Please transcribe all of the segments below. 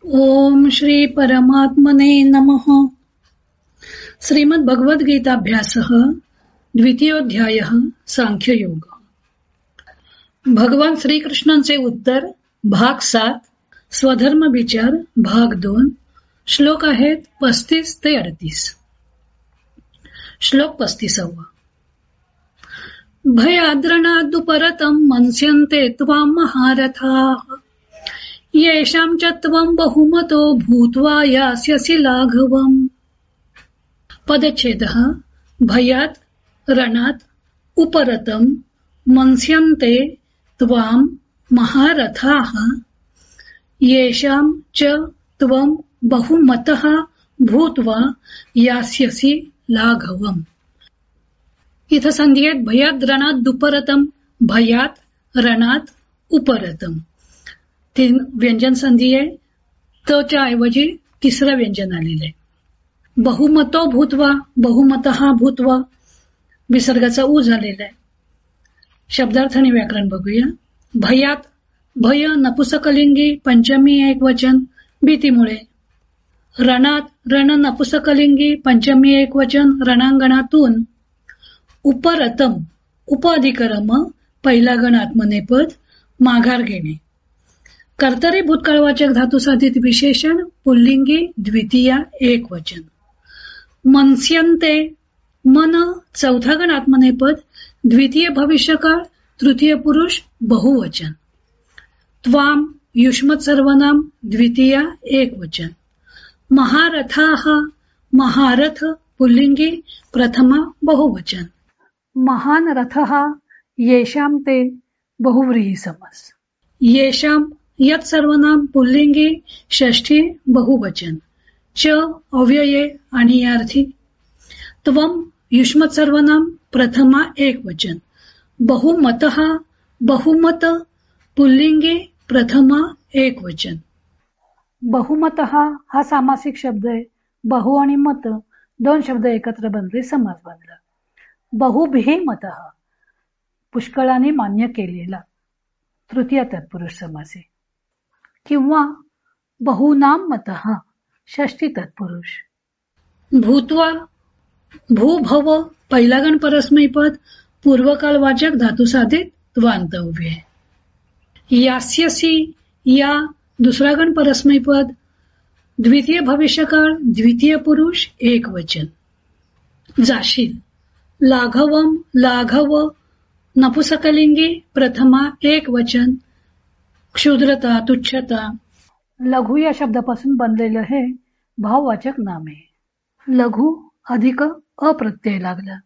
ओम श्री परमात्मने नमः. श्रीमद् भगवद्गीताभ्यासः द्वितीयोऽध्यायः सांख्ययोग. भगवान श्रीकृष्णांचे उत्तर भाग 7 स्वधर्म विचार भाग 2. श्लोक आहेत 35 ते 38. श्लोक 35. भयाद्रणादुपरतं मन्स्यन्ते त्वां महारथाः येषां च त्वं बहुमतो भूत्वा यास्यसि लाघवम्. पदच्छेदः. भयात् रणात् उपरतं मन्स्यन्ते त्वां महारथाः येषां च त्वं बहुमतः भूत्वा यास्यसि लाघवम्. इथं संधी आहेत भयात् रणात् दुपरतं, भयात् रणात् उपरतं. 3 व्यंजन संधी आहे. तच्या ऐवजी तिसरं व्यंजन आलेलं आहे. बहुमतो भूत्वा, बहुमतः भूत्वा विसर्गाचा उ झालेला आहे. शब्दार्थ आणि व्याकरण बघूया. भयात भय नपुसकलिंगी पंचमी एकवचन भीतीमुळे. रणात रण नपुसकलिंगी पंचमी एकवचन रणांगणातून. उपरतम उपअधिकरम पहिला गण आत्मनेपद माघार घेणे. कर्तरी भूतकाळवाचक धातुसाधित विशेषण पुल्लिंगी द्वितीया एकवचन. मन्स्यन्ते मन चौथा गण आत्मनेपद द्वितीय भविष्यकाळ तृतीय पुरुष बहुवचन. त्वाम युष्मत् सर्वनाम द्वितीया एकवचन. महारथाः महारथ पुल्लिंगी प्रथमा बहुवचन. महान रथः येषां ते बहुव्रीहि समास. येषां यत् सर्वनाम पुल्लिंगी षष्ठी बहुवचन. च अव्यये आणि अर्थी. त्वं युष्मत् सर्वनाम प्रथमा एकवचन. बहुमतः बहुमत पुल्लिंगी प्रथमा एकवचन. बहुमतः हा सामासिक शब्द आहे. बहु आणि मत दोन शब्द एकत्र बनले समास बनला. बहुभिमतः पुष्कळाने मान्य केलेला तृतीय तत्पुरुष समास आहे. किंवा बहुनाम मतः षष्ठी तत्पुरुष. भूत्वा भूभव पहिला गण परस्मैपद पूर्वकालवाचक धातुसाधित त्वांतव्य आहे. यास्यसी या दुसरा गण परस्मैपद द्वितीय भविष्यकाळ द्वितीय पुरुष एकवचन. जाशील. लाघवम लाघव नपुसकलिंगी प्रथमा एकवचन. क्षुद्रता तुच्छता. लघु या शब्दापासून बनलेलं हे भाववाचक नाम आहे. लघु अधिक अप्रत्यय लागला.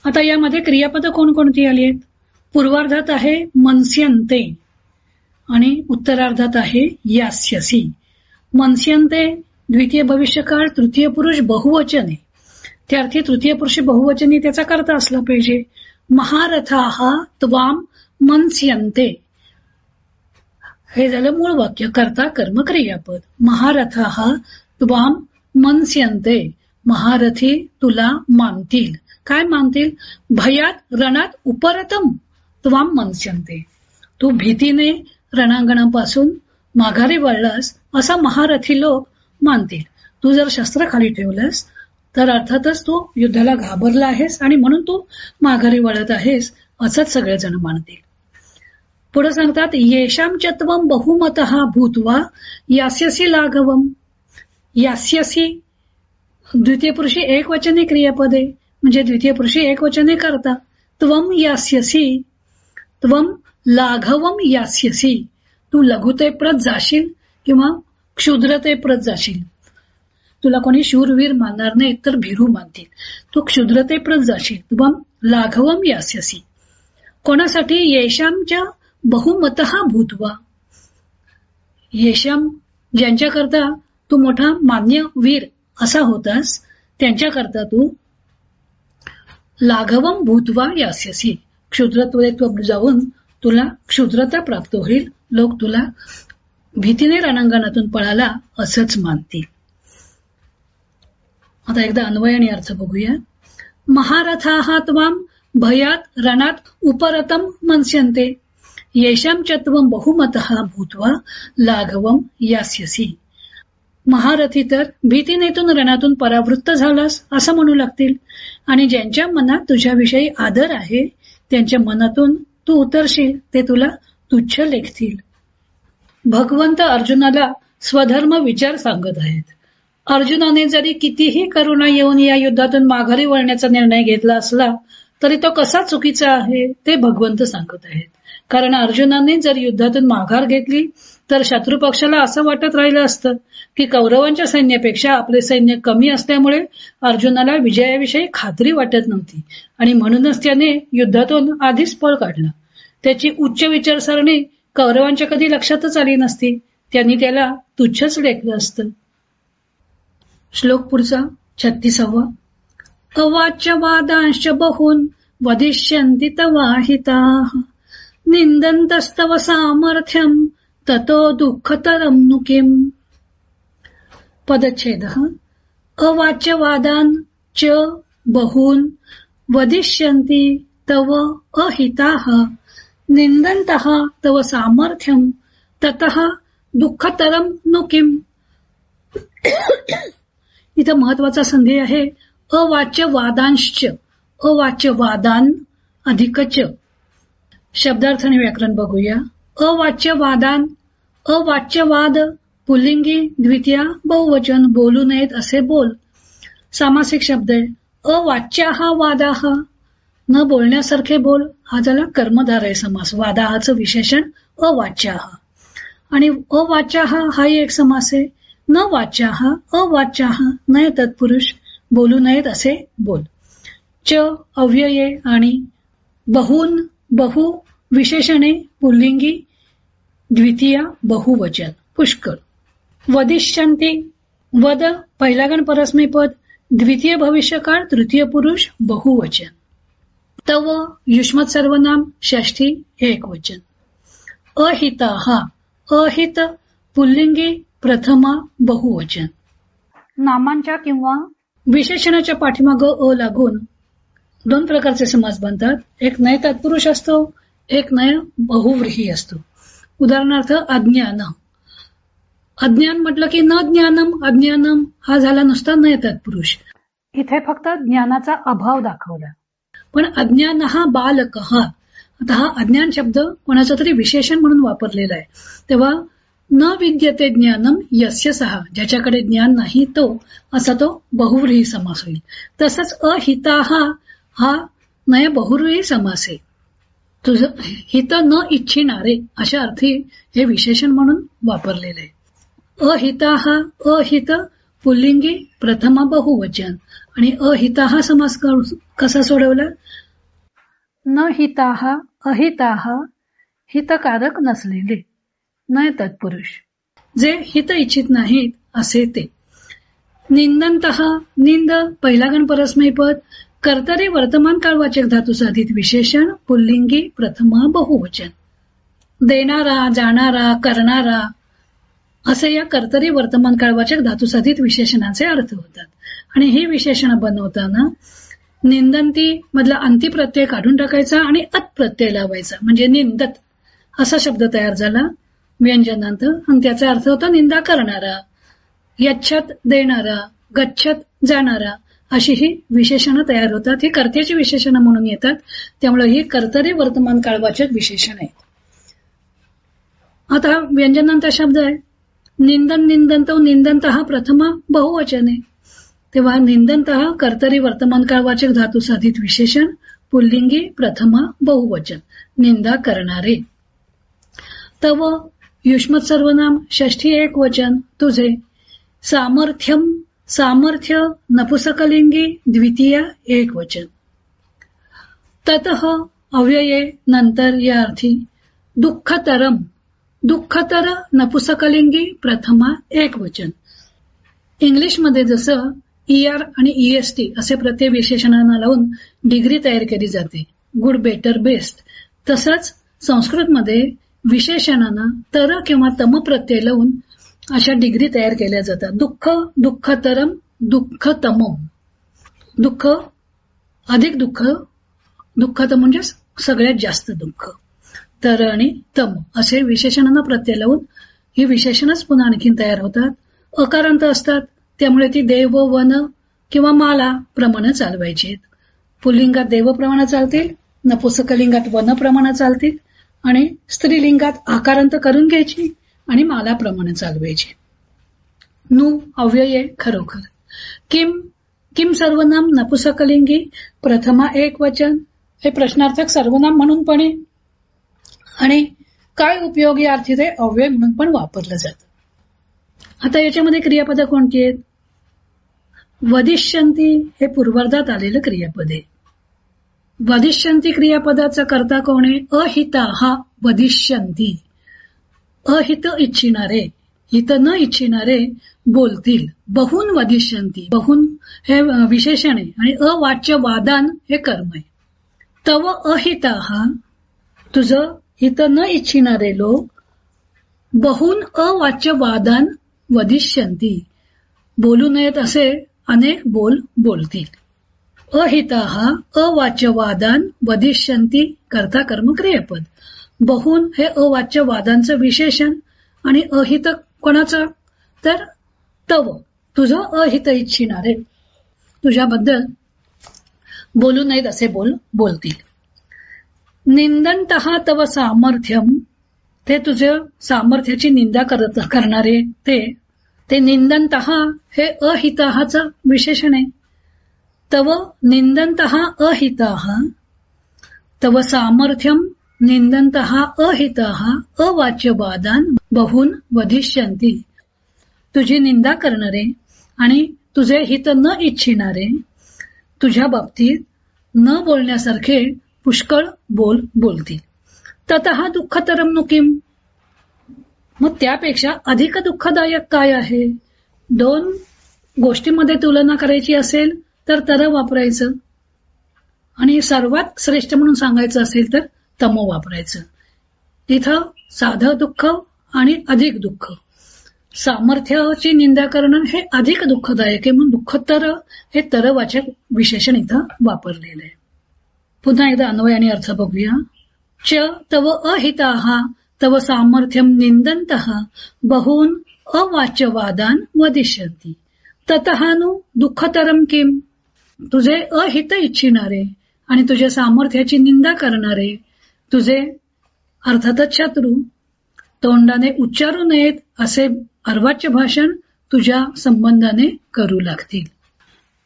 आता यामध्ये क्रियापद कोणकोणती आली आहेत? पूर्वार्धात आहे मन्स्यन्ते आणि उत्तरार्धात आहे यास्यसी. मन्स्यन्ते द्वितीय भविष्यकाळ तृतीय पुरुष बहुवचन आहे. त्यार्थी तृतीय पुरुष बहुवचनी त्याचा कर्ता असला पाहिजे. महारथाः त्वां मन्स्यन्ते हे झालं मूळ वाक्य. कर्ता कर्म क्रियापद. महारथाः त्वां मन्स्यन्ते महारथी तुला मानतील. काय मानतील? भयात रणात उपरतम त्वां मन्स्यन्ते तू भीतीने रणांगणापासून माघारी वळलास असा महारथी लोक मानतील. तू जर शस्त्र खाली ठेवलंस तर अर्थातच तू युद्धाला घाबरला आहेस आणि म्हणून तू माघारी वळत आहेस असंच सगळेजण मानतील. पुढे सांगतात येषां च त्वं बहुमतः भूत्वा यास्यसि लाघवम्. यास्यसि द्वितीय पुरुषी एकवचनी क्रियापद आहे म्हणजे द्वितीय पुरुषी एकवचने करता. त्वं यास्यसि त्वं लाघवम यास्यसि तू लघुतेप्रत जाशील किंवा क्षुद्रतेप्रत जाशील. तुला कोणी शूरवीर मानणार नाही तर भीरू मानतील. तू क्षुद्रतेप्रत जाशील. त्वं लाघवम यास्यसि. कोणासाठी? येषांच्या बहुमतः भूत्वा. येषां ज्यांच्याकरता तू मोठा मान्य वीर असा होतास त्यांच्याकरता तू लाघवम भूत्वा यास्यसि क्षुद्रत्व जाऊन तुला क्षुद्रता प्राप्त होईल. लोक तुला भीतीने रणांगणातून पळाला असंच मानतील. आता एकदा अन्वय आणि अर्थ बघूया. महारथाः त्वां भयात रणात उपरतम मन्स्यन्ते येषां चत्वं बहुमतः भूत्वा लाघवं यास्यसि. महारथी तर भीतीनेतून रणातून परावृत्त झालास असं म्हणू लागतील, आणि ज्यांच्या मनात तुझ्याविषयी आदर आहे त्यांच्या मनातून तू उतरशील ते तुला तुच्छ लेखतील. भगवंत अर्जुनाला स्वधर्म विचार सांगत आहेत. अर्जुनाने जरी कितीही करुणा येऊन या युद्धातून माघारी वळण्याचा निर्णय घेतला असला तरी तो कसा चुकीचा आहे ते भगवंत सांगत आहेत. कारण अर्जुनाने जर युद्धातून माघार घेतली तर शत्रू पक्षाला असं वाटत राहिलं असतं की कौरवांच्या सैन्यापेक्षा आपले सैन्य कमी असल्यामुळे अर्जुनाला विजयाविषयी खात्री वाटत नव्हती आणि म्हणूनच त्याने युद्धातून आधीच पळ काढला. त्याची उच्च विचारसरणी कौरवांच्या कधी लक्षातच आली नसती. त्यांनी त्याला तुच्छच लेखलं असतं. श्लोक पुढचा 36वा. अवाच्यवादांश्च बहून् वदिष्यन्ति तवाहिताः निन्दन्तस्तव सामर्थ्यं ततो दुःखतरं नु किम्. पदच्छेदः. अवाच्यवादान् च बहून् वदिष्यन्ति तव अहिताः निन्दन्तः तव सामर्थ्यं ततः दुःखतरं नु किम्. इथं महत्वाचा संधी आहे अवाच्यवादांश्च. अवाच्यवादान अधिकच. शब्दार्थ आणि व्याकरण बघूया. अवाच्यवादान, अवाच्यवाद पुल्लिंगी द्वितीया बहुवचन, बोलू नयेत असे बोल. सामासिक शब्द आहे. अवाच्याहा वादाहा, न बोलण्यासारखे बोल. हा झाला कर्मधारय समास. वादाहाचं विशेषण अवाच्याहा. आणि अवाच्याहा हाही एक समास आहे. न वाच्याहा, अवाच्याहा, नय तत्पुरुष, बोलू नयेत असे बोल. च अव्यये आणि बहून बहु विशेषणे पुल्लिंगी द्वितीया बहुवचन पुष्कळ. वदिष्यन्ति वद पहिला गण परस्मैपद, द्वितीय भविष्यकाळ तृतीय पुरुष बहुवचन. तव युष्मत सर्वनाम षष्ठी एकवचन. अहिताहा, अहित पुल्लिंगी प्रथमा बहुवचन. नामांच्या किंवा विशेषणाच्या पाठीमाग अ लागून दोन प्रकारचे समास बनतात. एक नय तत्पुरुष असतो, एक नय बहुव्रीही असतो. उदाहरणार्थ अज्ञान. अज्ञान म्हटलं की न ज्ञानम, अज्ञानम हा झाला नुसता नय तत्पुरुष. इथे फक्त ज्ञानाचा अभाव दाखवला. पण अज्ञान हा बालक हा, आता हा अज्ञान शब्द कोणाचा तरी विशेषण म्हणून वापरलेला आहे. तेव्हा न विद्यते ज्ञानम यस्य सहा, ज्याच्याकडे ज्ञान नाही तो, असा तो बहुव्रीही समास होईल. तसंच अहिताहा हा नय बहुव्रीही समास आहे. तुझं हित न इच्छिणारे अशा अर्थी हे विशेषण म्हणून वापरलेले आहे. अहिताहा, अहित पुल्लिंगी प्रथमा बहुवचन. आणि अहिताहा समास कसा सोडवला? न हिताहा, अहिताहा हितकारक नसलेले, नय तत्पुरुष, जे हित इच्छित नाहीत असे ते. निंदन्तः, निंद पहिला गण परस्मैपद, कर्तरी वर्तमान काळवाचक धातू साधित विशेषण पुल्लिंगी प्रथमा बहुवचन. देणारा, जाणारा, करणारा असे या कर्तरी वर्तमान काळवाचक धातू साधित विशेषणाचे अर्थ होतात. आणि ही विशेषण बनवताना निंदंती मधला अंती प्रत्यय काढून टाकायचा आणि अत प्रत्यय लावायचा, म्हणजे निंदत असा शब्द तयार झाला व्यंजनांत. आणि त्याचा अर्थ होता निंदा करणारा, यच्छत देणारा, गच्छत जाणारा, अशी ही विशेषणं तयार होतात. ही कर्त्याची विशेषणं म्हणून येतात. त्यामुळे ही कर्तरी वर्तमान काळवाचक विशेषण आहे. आता व्यंजनांत शब्द आहे निंदन, निंदंत, निंदंत हा प्रथमा बहुवचन आहे. तेव्हा निंदंत कर्तरी वर्तमान काळवाचक धातू साधित विशेषण पुल्लिंगी प्रथमा बहुवचन, निंदा करणारे. तव युष्मत सर्वनाम षष्ठी एक वचन, तुझे. सामर्थ्यम, सामर्थ्य नपुसकलिंगी द्वितीय एक वचन. ततः अव्यये नंतर या अर्थी. दुःखतरम, दुःखतर नपुसकलिंगी प्रथमा एक वचन. इंग्लिशमध्ये जसं ER आणि EST असे प्रत्यय विशेषणांना लावून डिग्री तयार केली जाते, गुड, बेटर, बेस्ट, तसंच संस्कृतमध्ये विशेषणांना तर किंवा तम प्रत्यय लावून अशा डिग्री तयार केल्या जातात. दुःख, दुःखतरम, दुःखतमम. दुःख अधिक दुःख, दुःखतम म्हणजे सगळ्यात जास्त दुःख. तर आणि तम असे विशेषणांना प्रत्यय लावून ही विशेषणच पुन्हा आणखीन तयार होतात. अकारांत असतात, त्यामुळे ती देव, वन किंवा माला प्रमाणे चालवायची. पुल्लिंगात देव प्रमाणे चालतील, नपुंसकलिंगात वन प्रमाणे चालतील आणि स्त्रीलिंगात आकारांत करून घ्यायची आणि माला प्रमाणे चालवायची. नु अव्यय खरोखर. किम किम सर्वनाम नपुंसकलिंगी प्रथमा एक वचन हे प्रश्नार्थक सर्वनाम म्हणून पण आणि काय उपयोगी अर्थी ते अव्यय म्हणून पण वापरलं जातं. आता याच्यामध्ये क्रियापद कोणती आहेत? वदिष्यंती हे पूर्वार्धात आलेलं क्रियापद आहे. वदिष्यंती क्रियापदाचा कर्ता कोण आहे? अहिता हा वदिष्यंती. अहित इच्छिणारे, हित न इच्छिणारे बोलतील. बहुन वदिष्यंती, बहुन हे विशेषण आहे आणि अवाच्य वादान हे कर्म आहे. तव अहिता हा तुझं हित न इच्छिणारे लोक बहुन अवाच्य वादान वदिष्यंती बोलू नयेत असे अनेक बोल बोलतील. अहिताः अवाच्य वादान वदिष्यंती कर्ता कर्म क्रियापद. बहुन हे अवाच्य वादांचं विशेषण आणि अहित कोणाचं? तर तव तुझं अहित इच्छिणारे तुझ्याबद्दल बोलू नयेत असे बोल बोलतील. निंदन्तः तव सामर्थ्यम ते तुझे सामर्थ्याची निंदा करणारे ते निंदन्तः हे अहिताचं विशेषण आहे. तव निंदन्तः अहिताः तव सामर्थ्यम निंदन्तः अहिताः अवाच्यवादान बहुन वदिष्यन्ति. तुझी निंदा करणारे आणि तुझे हित न इच्छिणारे तुझ्या बाबतीत न बोलण्यासारखे पुष्कळ बोल बोलतील. ततः दुःखतरम नु किम, मग त्यापेक्षा अधिक दुःखदायक काय आहे? दोन गोष्टींमध्ये तुलना करायची असेल तर वापरायचं आणि सर्वात श्रेष्ठ म्हणून सांगायचं असेल तर तमो वापरायचं. इथं साधं दुःख आणि अधिक दुःख. सामर्थ्याची निंदा करणं हे अधिक दुःखदायक आहे म्हणून दुःखतर हे तरवाचक विशेषण इथं वापरलेलं आहे. पुन्हा एकदा अन्वय आणि अर्थ बघूया. च तव अहिताः तव सामर्थ्यम निंदन्तः बहून अवाच्यवादान वदिष्यन्ति. ततः नु दुःखतरम किम, तुझे अहित इच्छिणारे आणि तुझ्या सामर्थ्याची निंदा करणारे तुझे अर्थातच शत्रू तोंडाने उच्चारू नयेत असे अर्वाच्य भाषण तुझ्या संबंधाने करू लागतील.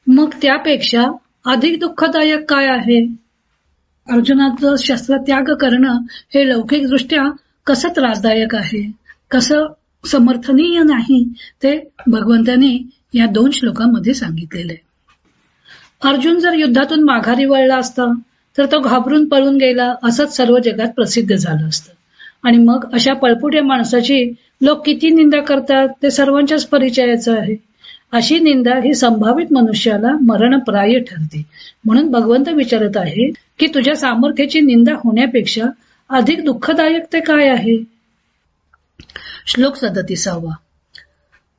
मग त्यापेक्षा अधिक दुःखदायक काय आहे? अर्जुनाचं शस्त्रत्याग करणं हे लौकिकदृष्ट्या कसं त्रासदायक आहे, कसं समर्थनीय नाही ते भगवंताने या 2 श्लोकांमध्ये सांगितलेलं आहे. अर्जुन जर युद्धातून माघारी वळला असता तर तो घाबरून पळून गेला असंच सर्व जगात प्रसिद्ध झालं असतं आणि मग अशा पळपुट्या माणसाची लोक किती निंदा करतात ते सर्वांच्याच परिचयाचं आहे. अशी निंदा ही संभावित मनुष्याला मरणप्राय ठरते. म्हणून भगवंत विचारत आहे की तुझ्या सामर्थ्याची निंदा होण्यापेक्षा अधिक दुःखदायक ते काय आहे? श्लोक 37.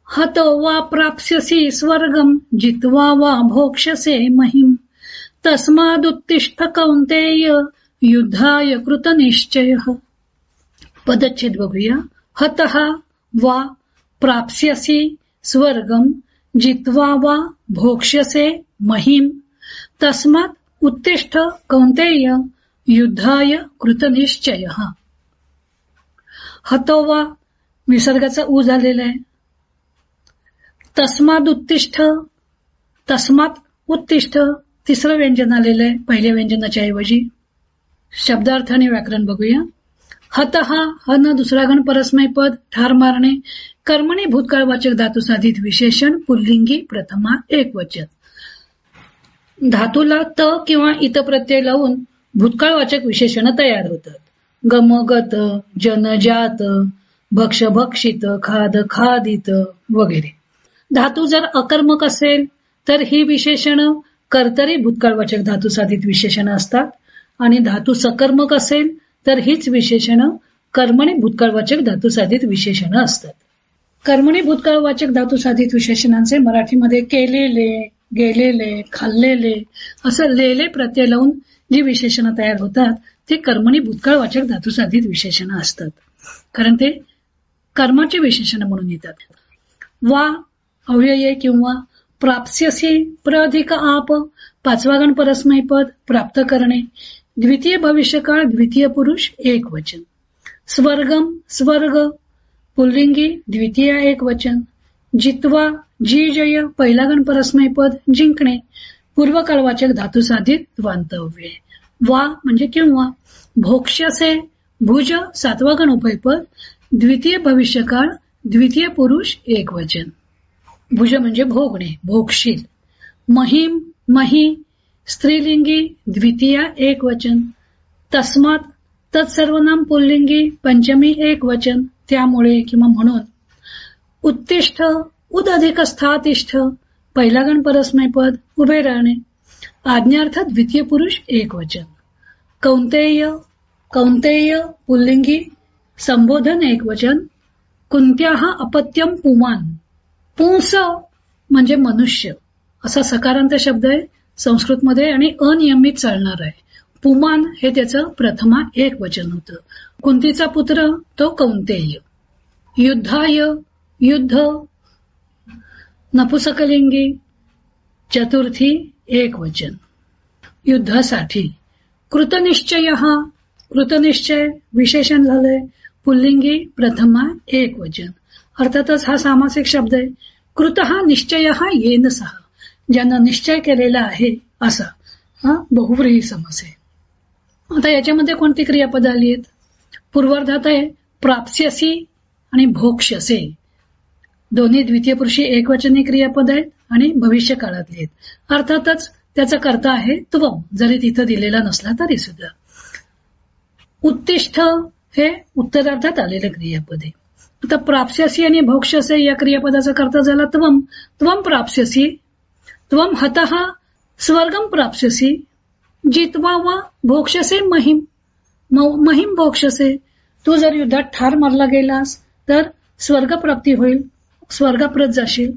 हतो वा प्राप्स्यसि स्वर्गम जित्वा वा भोक्ष्यसे महिम तस्मादुत्तिष्ठ कौन्तेय युद्धाय कृतनिश्चयः. पदच्छेद बघूया. हतः वा प्राप्स्यसि स्वर्गम जित्वा वा भोक्ष्यसे महिम तस्मात् उत्तिष्ठ कौन्तेय युद्धाय कृतनिश्चयः. हतो वा विसर्गाचा उ झालेला आहे. तस्माद उत्तिष्ठ, तस्मात उत्तिष्ठ तिसरं व्यंजन आलेलं आहे पहिल्या व्यंजनाच्या ऐवजी. शब्दार्थ आणि व्याकरण बघूया. हतः हन दुसरा गण परस्मै पद ठार मारणे. कर्मणी भूतकाळवाचक धातू साधित विशेषण पुल्लिंगी प्रथमा एक वचन. धातूला त किंवा इत प्रत्यय लावून भूतकाळवाचक विशेषण तयार होतात. गम गत, जन जात, भक्ष भक्षित, खाद खादित वगैरे. धातू जर अकर्मक असेल तर ही विशेषण कर्तरी भूतकाळवाचक धातू साधित विशेषण असतात आणि धातू सकर्मक असेल तर हीच विशेषण कर्मणी भूतकाळवाचक धातू साधित विशेषण असतात. कर्मणी भूतकाळवाचक धातू साधित विशेषणांचे मराठीमध्ये केलेले, गेलेले, खाल्लेले असं लेले प्रत्यय लावून जी विशेषणं तयार होतात ते कर्मणी भूतकाळवाचक धातुसाधित विशेषण असतात, कारण ते कर्माचे विशेषण म्हणून येतात. वा अव्यये किंवा प्राप्स्यसी प्रअधिक आप पाचवा गण परस्मै पद प्राप्त करणे. द्वितीय भविष्यकाळ द्वितीय पुरुष एक वचन. स्वर्गम स्वर्ग पुल्लिंगी द्वितीय एक वचन. जित्वा जी जय पहिला गण परस्मै पद जिंकणे पूर्वकाळवाचक धातुसाधित द्वांतव्ये. वा म्हणजे किंवा. भोक्ष्यसे भुज सातवा गण उभयपद द्वितीय भविष्यकाळ द्वितीय पुरुष एक वचन. भुज म्हणजे भोगणे भोगशील. महिम मही स्त्रीलिंगी द्वितीय एक वचन. तस्मात तत्सर्वनाम पुल्लिंगी पंचमी एक वचन. त्यामुळे किंवा म्हणून. उत्तिष्ठ उद अधिक स्थातिष्ठ पहिला गण परस्मै पद उभे राहणे आज्ञार्थ द्वितीय पुरुष एक वचन. कौंतेय कौंतेय पुल्लिंगी संबोधन एक वचन. कुंत्याह अपत्यम पुमान पुंस म्हणजे मनुष्य असा सकारांत शब्द आहे संस्कृतमध्ये आणि अनियमित चालणार आहे. पुमान हे त्याचं प्रथमा एक वचन होतं. कुंतीचा पुत्र तो कौंतेय. युद्धाय युद्ध नपुसकलिंगी चतुर्थी एक वचन. युद्धासाठी. कृतनिश्चय कृतनिश्चय विशेषण झालंय पुल्लिंगी प्रथमा एक वचन. अर्थातच हा सामासिक शब्द आहे. कृत हा निश्चय हा येन सहा ज्यानं निश्चय केलेला आहे असा हा बहुव्रीही समास आहे. आता याच्यामध्ये कोणती क्रियापद आली आहेत? पूर्वार्धात आहे प्राप्स्यसी आणि भोक्ष्यसे दोन्ही द्वितीय पुरुषी एकवचनी क्रियापद आहेत आणि भविष्य काळातले आहेत. अर्थातच त्याचा कर्ता आहे त्वम जरी तिथं दिलेला नसला तरी सुद्धा. उत्तिष्ठ हे उत्तरार्धात आलेलं क्रियापद आहे. आता प्राप्स्यसी आणि भोक्ष्यसे या क्रियापदाचा कर्ता झाला त्वम. त्वम प्राप्स्यसी त्वम हतः स्वर्गम प्राप्स्यसी जित्वा वा भोक्ष्यसे महिम महिम भोक्ष्यसे. तू जर युद्धात ठार मारला गेलास तर स्वर्गप्राप्ती होईल स्वर्गाप्रत जाशील.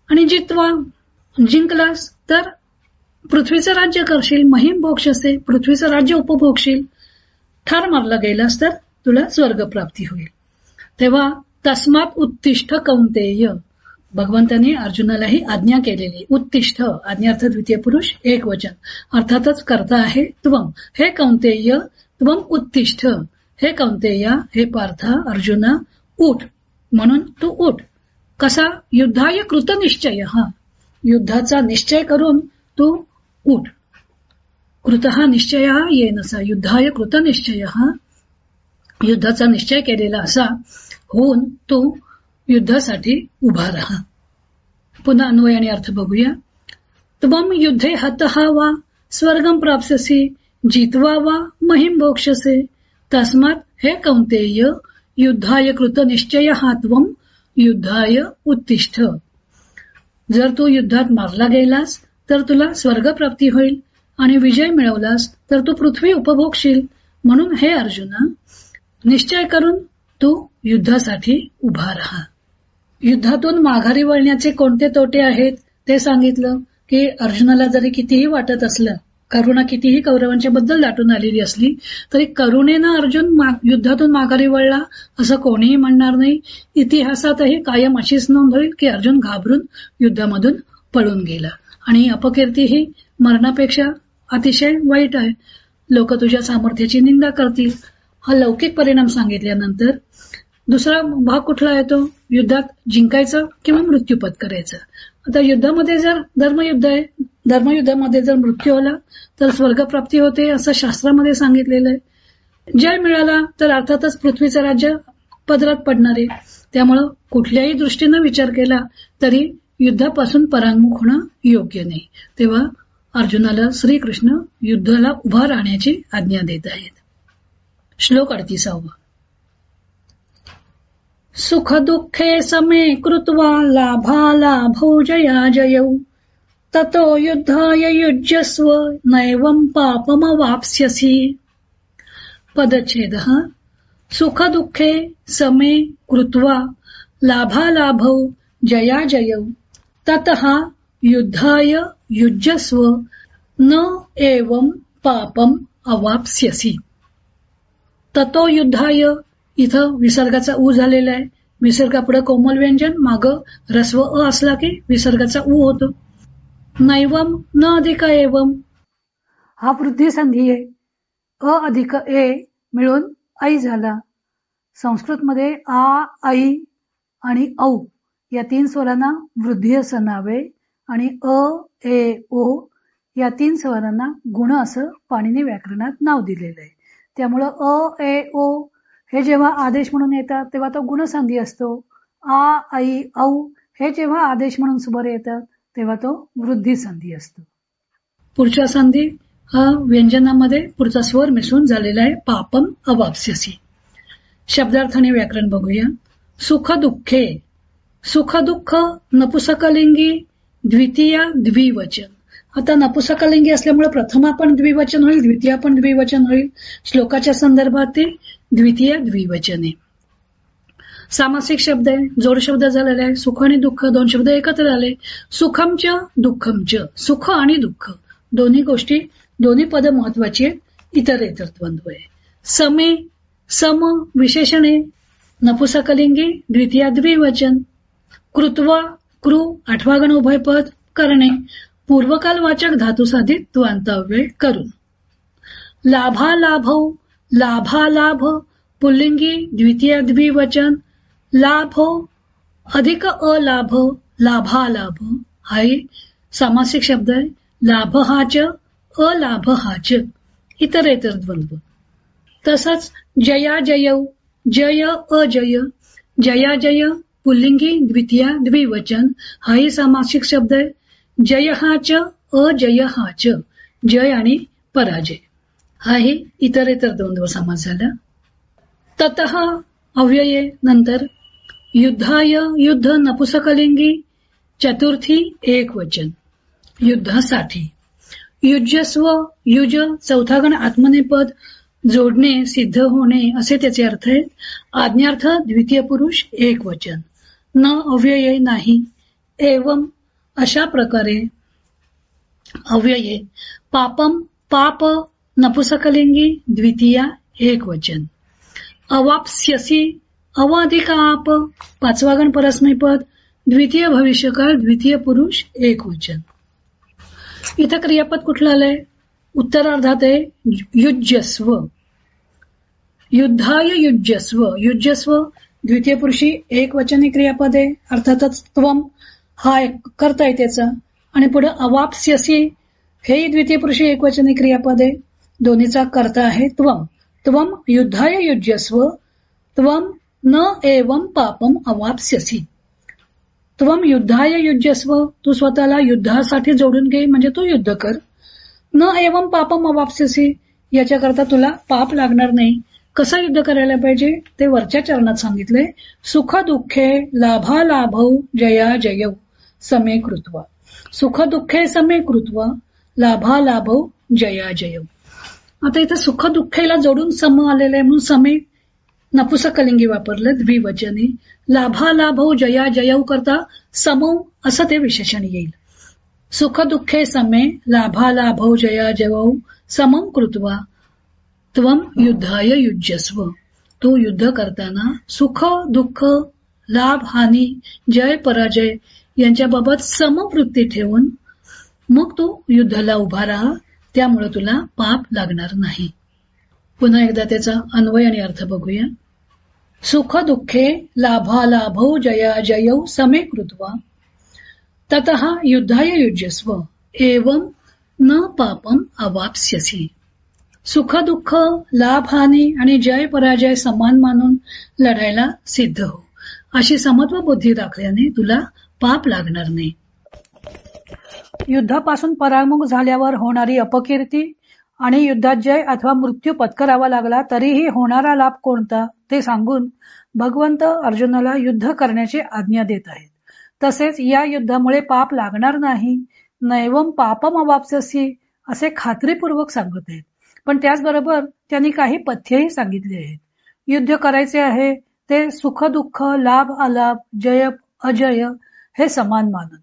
आणि जित्वा जिंकलास तर पृथ्वीचं राज्य करशील. महिम भोक्ष्यसे पृथ्वीचं राज्य उपभोगशील. ठार मारला गेलास तर तुला स्वर्गप्राप्ती होईल. तेव्हा तस्मात उत्तिष्ठ कौंतेय भगवंतांनी अर्जुनालाही आज्ञा केलेली. उत्तिष्ठ आज्ञार्थ द्वितीय पुरुष एक वचन. अर्थातच कर्ता आहे त्वम. हे कौंतेय त्वम उत्तिष्ठ. हे कौंतेया हे पार्थ अर्जुना उठ म्हणून तू उठ. कसा? युद्धाय कृतनिश्चय युद्धाचा निश्चय करून तू उठ. कृत निश्चय येनसा युद्धाय कृतनिश्चय युद्धाचा निश्चय केलेला असा होऊन तू युद्धासाठी उभा राहा. पुन्हा अन्वय आणि अर्थ बघूया. त्वम युद्धे हतः वा स्वर्गम प्राप्स्यसि जित्वा वा महिम भोक्ष्यसे तस्मात् हे कौंतेय युद्धाय कृत निश्चय त्वम युद्धाय उत्तिष्ठ. जर तू युद्धात मारला गेलास तर तुला स्वर्गप्राप्ती होईल आणि विजय मिळवलास तर तू पृथ्वी उपभोगशील. म्हणून हे अर्जुना निश्चय करून तू युद्धासाठी उभा राहा. युद्धातून माघारी वळण्याचे कोणते तोटे आहेत ते सांगितलं की अर्जुनाला जरी कितीही वाटत असलं करुणा कितीही कौरवांच्या बद्दल दाटून आलेली असली तरी करुणेनं अर्जुन युद्धातून माघारी वळला असं कोणीही म्हणणार नाही. इतिहासातही कायम अशीच नोंद होईल की अर्जुन घाबरून युद्धामधून पळून गेला. आणि अपकीर्ती ही मरणापेक्षा अतिशय वाईट आहे. लोक तुझ्या सामर्थ्याची निंदा करतील. हा लौकिक परिणाम सांगितल्यानंतर दुसरा भाग कुठला येतो? युद्धात जिंकायचं किंवा मृत्यू पत्करायचं. आता युद्धामध्ये जर धर्मयुद्ध आहे धर्मयुद्धामध्ये जर मृत्यू आला तर स्वर्गप्राप्ती होते असं शास्त्रामध्ये सांगितलेलं आहे. जय मिळाला तर अर्थातच पृथ्वीचं राज्य पदरात पडणार आहे. त्यामुळं कुठल्याही दृष्टीनं विचार केला तरी युद्धापासून परांगमुख होणं योग्य नाही. तेव्हा अर्जुनाला श्रीकृष्ण युद्धाला उभा राहण्याची आज्ञा देत आहेत. श्लोक 38. सुख दुःखे समे कृत्वा लाभालाभौ जया जयौ ततो युद्धाय युज्यस्व नैवं पापमवाप्स्यसि. पदच्छेद. सुख दुःखे समे कृत्वा लाभालाभौ जया जयौ ततः युद्धाय युज्यस्व न एवं पापम अवाप्स्यसि. ततो युद्धाय, इथं विसर्गाचा उ झालेला आहे. विसर्गापुढे कोमल व्यंजन, माग रस्व अ असला की विसर्गाचा उ होतो. नैवम न अधिक एवम, हा वृद्धी संधी आहे. अ अधिक ए मिळून ऐ झाला. संस्कृतमध्ये आ, ऐ आणि औ या 3 स्वरांना वृद्धी असं नाव आहे आणि अ, ए, ओ या 3 स्वरांना गुण असं पाणिनी व्याकरणात नाव दिलेलं आहे. त्यामुळं अ, ए, ओ हे जेव्हा आदेश म्हणून येतात तेव्हा तो गुणसंधी असतो. आ, ऐ, औ हे जेव्हा आदेश म्हणून सुबर येतात तेव्हा तो वृद्धी संधी असतो. पुढच्या संधी हा व्यंजनामध्ये पुढचा स्वर मिसळून झालेला आहे. पापम अवाप्स्यसि. शब्दार्थ आणि व्याकरण बघूया. सुख दुःखे, सुख दुःख नपुसकलिंगी द्वितीय द्विवचन. आता नपुसकलिंगी असल्यामुळे प्रथमा पण द्विवचन होईल, द्वितीय पण द्विवचन होईल. श्लोकाच्या संदर्भात ते द्वितीय द्विवचन आहे. सामासिक शब्द आहे, जोड शब्द झालेला आहे. सुख आणि दुःख 2 शब्द एकत्र आले. सुखमच दुःखमच, सुख आणि दुःख दोन्ही गोष्टी, दोन्ही पद महत्वाची आहेत. इतरेतर द्वंद्व आहे. समे, सम विशेषणे नपुसकलिंगी द्वितीय द्विवचन. कृत्वा, कृ 8वा गण उभयपद करणे, पूर्वकाल वाचक धातू साधित द्वंद्वाव्यय करून. लाभालाभौ, लाभालाभ पुल्लिंगी द्वितीय द्विवचन. लाभ अधिक अलाभ, लाभालाभ हाही सामासिक शब्द आहे. लाभ हाच, अलाभ हाच इतरेतर द्वंद्व. तसंच जया जयौ, जय अजय, जया जय पुल्लिंगी द्वितीय द्विवचन हाही सामासिक शब्द आहे. जय हाच, अजय हाच, जय आणि पराजय हाही इतरेतर द्वंद्व समास झाला. ततः अव्यये नंतर युद्धाय, युद्ध नपुसकलिंगी चतुर्थी एकवचन, युद्धासाठी. युजस्व, युज 4था गण आत्मनेपद, जोडणे, सिद्ध होणे असे त्याचे अर्थ आहेत. आज्ञार्थ द्वितीय पुरुष एकवचन. न अव्यये नाही. एवं अशा प्रकारे. अव्यये पापम, पाप नपुसकलिंगी द्वितीय एकवचन. अवाप्स्यसि, अवाधिक आप 5वा गण परस्मैपद, द्वितीय भविष्यकाळ द्वितीय पुरुष एकवचन. इथं क्रियापद कुठलं आलंय? उत्तरार्धात आहे युज्यस्व. युद्धाय युज्यस्व, युज्यस्व द्वितीय पुरुषी एकवचनी क्रियापद आहे. अर्थातच त्वम हा एक कर्ता आहे त्याचा. आणि पुढे अवाप्स्यसि हेही द्वितीय पुरुषी एकवचनी क्रियापद आहे. दोन्हीचा कर्ता आहे त्वम. त्वम युद्धाय युज्यस्व, त्वम न एवं पापम अवाप्स्यसि. त्वम युद्धाय युज्यस्व, तू स्वतःला युद्धासाठी जोडून घे म्हणजे तू युद्ध कर. न एवं पापम अवाप्स्यसि, याच्याकरता तुला पाप लागणार नाही. कसं युद्ध करायला पाहिजे ते वरच्या चरणात सांगितले. सुख दुःखे लाभालाभौ जया जयौ समे कृत्वा. सुख दुःखे समे कृत्वा लाभालाभौ जया जयौ. आता इथं सुख दुःखेला जोडून सम आलेले म्हणून समे नपुसकलिंगी वापरलं द्विवचनी. लाभालाभौ जया जयौ करता समौ असं ते विशेषण येईल. सुख दुःखे समे लाभालाभौ जया जयौ समं कृत्वा त्वम युद्धाय युज्यस्व. तू युद्ध करताना सुख दुःख लाभ हानी जय पराजय यांच्याबाबत समवृत्ती ठेवून मग तू युद्धाला उभा राहा. त्यामुळे तुला पाप लागणार नाही. पुन्हा एकदा त्याचा अन्वय आणि अर्थ बघूया. सुख दुःखे लाभालाभौ जया जयौ समे कृत्वा ततः युद्धाय युज्यस्व एवं न पापम अवाप्स्यसि. सुख दुःख लाभ हानी आणि जय पराजय समान मानून लढायला सिद्ध हो. अशी समत्व बुद्धी दाखल्याने तुला पाप लागणार नाही. युद्धापासून परामुख झाल्यावर होणारी अपकीर्ती आणि युद्धात जय अथवा मृत्यू पत्करावा लागला तरीही होणारा लाभ कोणता ते सांगून भगवंत अर्जुनाला युद्ध करण्याची आज्ञा देत आहेत. तसेच या युद्धामुळे पाप लागणार नाही. नैवम पापम अवाप्स्यसि असे खात्रीपूर्वक सांगत आहेत. पण त्याचबरोबर त्यांनी काही पथ्यही सांगितले आहेत. युद्ध करायचे आहे ते सुख दुःख लाभ अलाभ जय अजय हे समान मानून,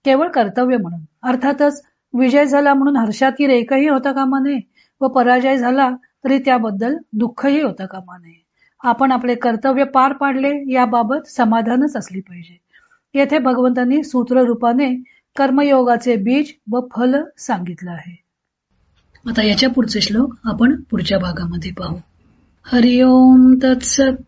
केवळ कर्तव्य म्हणून. अर्थातच विजय झाला म्हणून हर्षातील एकही होता कामा नये. व पराजय झाला तरी त्याबद्दल दुःखही होता कामा नये. आपण आपले कर्तव्य पार पाडले याबाबत समाधानच असली पाहिजे. येथे भगवंतांनी सूत्र रूपाने कर्मयोगाचे बीज व फल सांगितलं आहे. आता याच्या पुढचे श्लोक आपण पुढच्या भागामध्ये पाहू. हरिओम तत्सत.